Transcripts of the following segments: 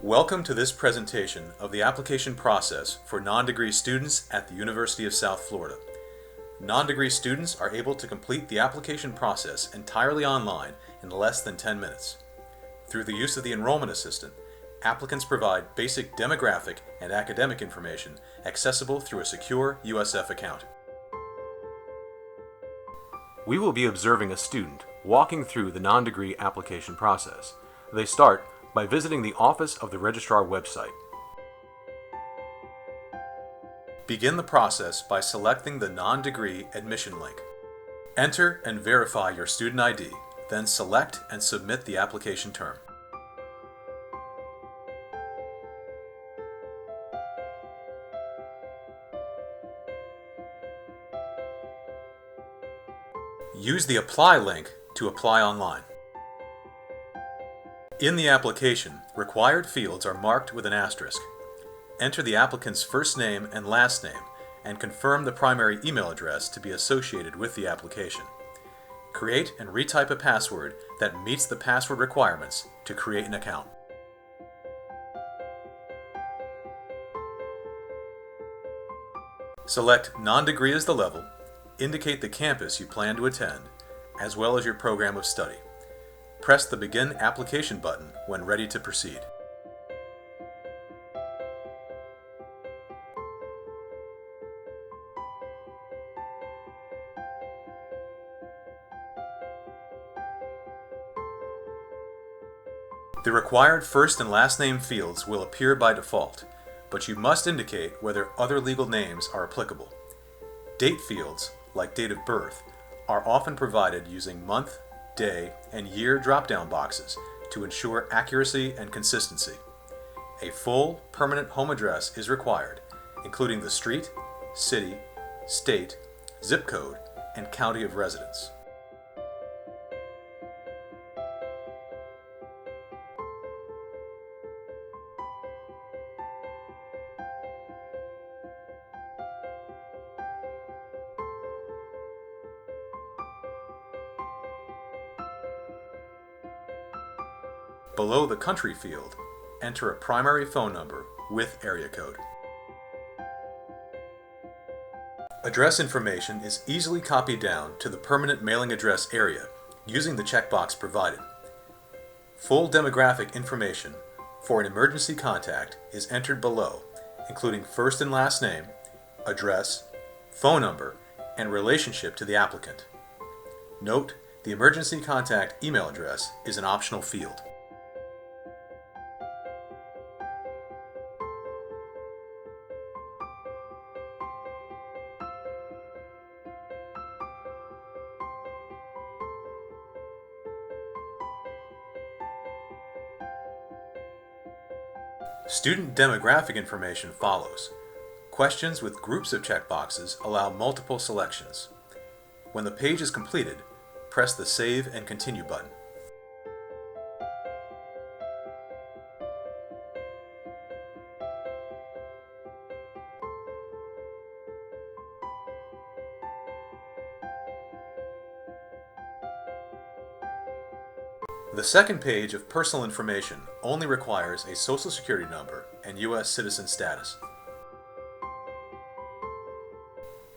Welcome to this presentation of the application process for non-degree students at the University of South Florida. Non-degree students are able to complete the application process entirely online in less than 10 minutes. Through the use of the Enrollment Assistant, applicants provide basic demographic and academic information accessible through a secure USF account. We will be observing a student walking through the non-degree application process. They start by visiting the Office of the Registrar website. Begin the process by selecting the non-degree admission link. Enter and verify your student ID, then select and submit the application term. Use the Apply link to apply online. In the application, required fields are marked with an asterisk. Enter the applicant's first name and last name and confirm the primary email address to be associated with the application. Create and retype a password that meets the password requirements to create an account. Select non-degree as the level, indicate the campus you plan to attend, as well as your program of study. Press the Begin Application button when ready to proceed. The required first and last name fields will appear by default, but you must indicate whether other legal names are applicable. Date fields, like date of birth, are often provided using month, day, and year drop-down boxes to ensure accuracy and consistency. A full, permanent home address is required, including the street, city, state, zip code, and county of residence. Below the country field, enter a primary phone number with area code. Address information is easily copied down to the permanent mailing address area using the checkbox provided. Full demographic information for an emergency contact is entered below, including first and last name, address, phone number, and relationship to the applicant. Note, the emergency contact email address is an optional field. Student demographic information follows. Questions with groups of checkboxes allow multiple selections. When the page is completed, press the Save and Continue button. The second page of personal information only requires a Social Security number and U.S. citizen status.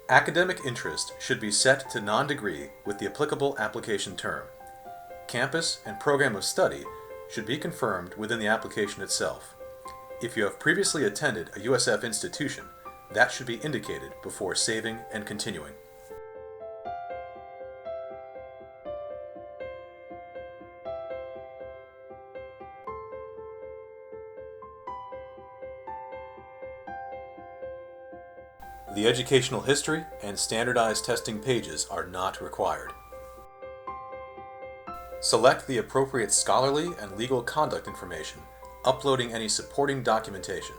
Academic interest should be set to non-degree with the applicable application term. Campus and program of study should be confirmed within the application itself. If you have previously attended a USF institution, that should be indicated before saving and continuing. The educational history and standardized testing pages are not required. Select the appropriate scholarly and legal conduct information, uploading any supporting documentation.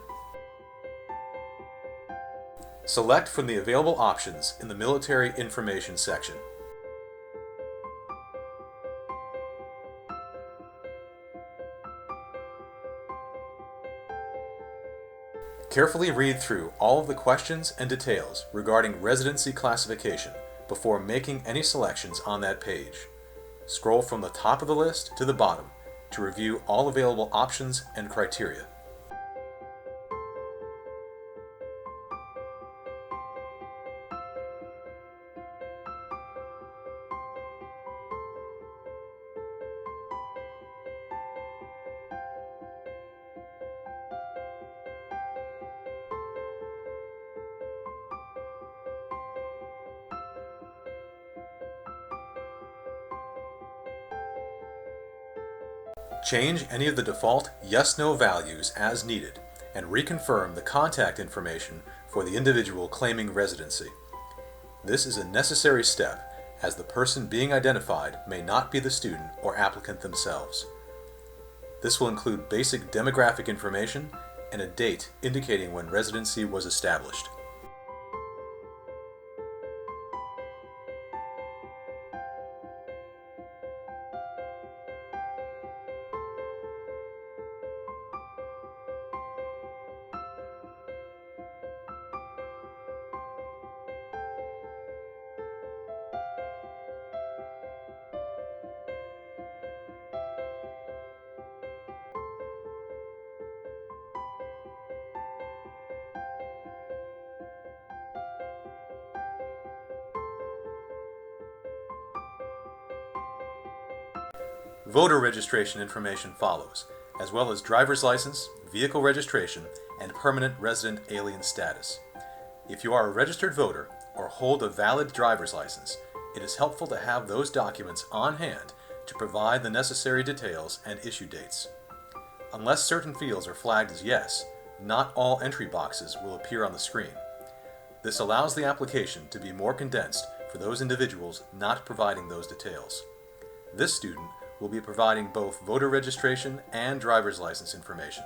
Select from the available options in the Military Information section. Carefully read through all of the questions and details regarding residency classification before making any selections on that page. Scroll from the top of the list to the bottom to review all available options and criteria. Change any of the default yes/no values as needed and reconfirm the contact information for the individual claiming residency. This is a necessary step as the person being identified may not be the student or applicant themselves. This will include basic demographic information and a date indicating when residency was established. Voter registration information follows, as well as driver's license, vehicle registration, and permanent resident alien status. If you are a registered voter or hold a valid driver's license, it is helpful to have those documents on hand to provide the necessary details and issue dates. Unless certain fields are flagged as yes, not all entry boxes will appear on the screen. This allows the application to be more condensed for those individuals not providing those details. This student will be providing both voter registration and driver's license information.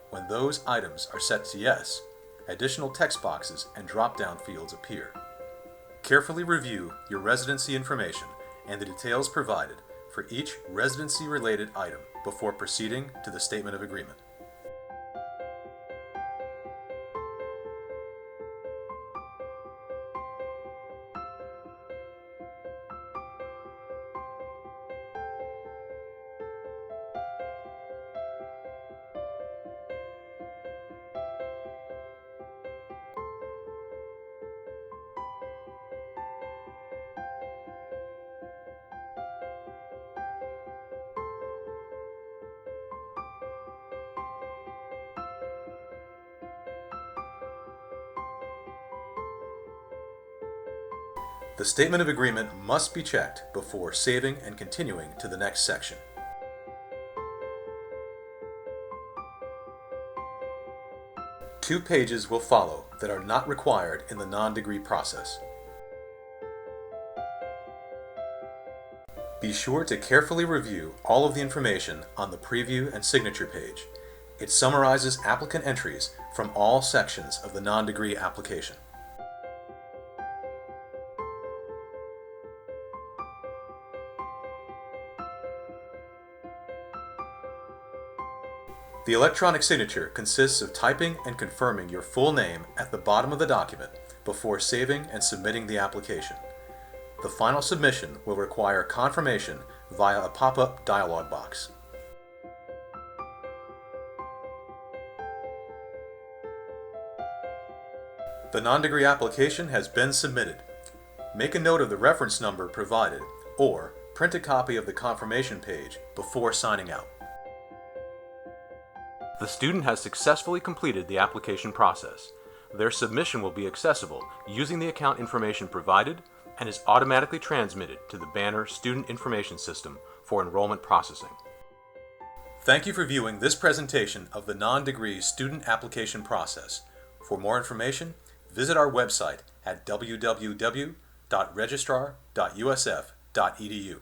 When those items are set to yes, additional text boxes and drop-down fields appear. Carefully review your residency information and the details provided for each residency-related item before proceeding to the Statement of Agreement. The Statement of Agreement must be checked before saving and continuing to the next section. Two pages will follow that are not required in the non-degree process. Be sure to carefully review all of the information on the preview and signature page. It summarizes applicant entries from all sections of the non-degree application. The electronic signature consists of typing and confirming your full name at the bottom of the document before saving and submitting the application. The final submission will require confirmation via a pop-up dialog box. The non-degree application has been submitted. Make a note of the reference number provided or print a copy of the confirmation page before signing out. The student has successfully completed the application process. Their submission will be accessible using the account information provided and is automatically transmitted to the Banner Student Information System for enrollment processing. Thank you for viewing this presentation of the non-degree student application process. For more information, visit our website at www.registrar.usf.edu.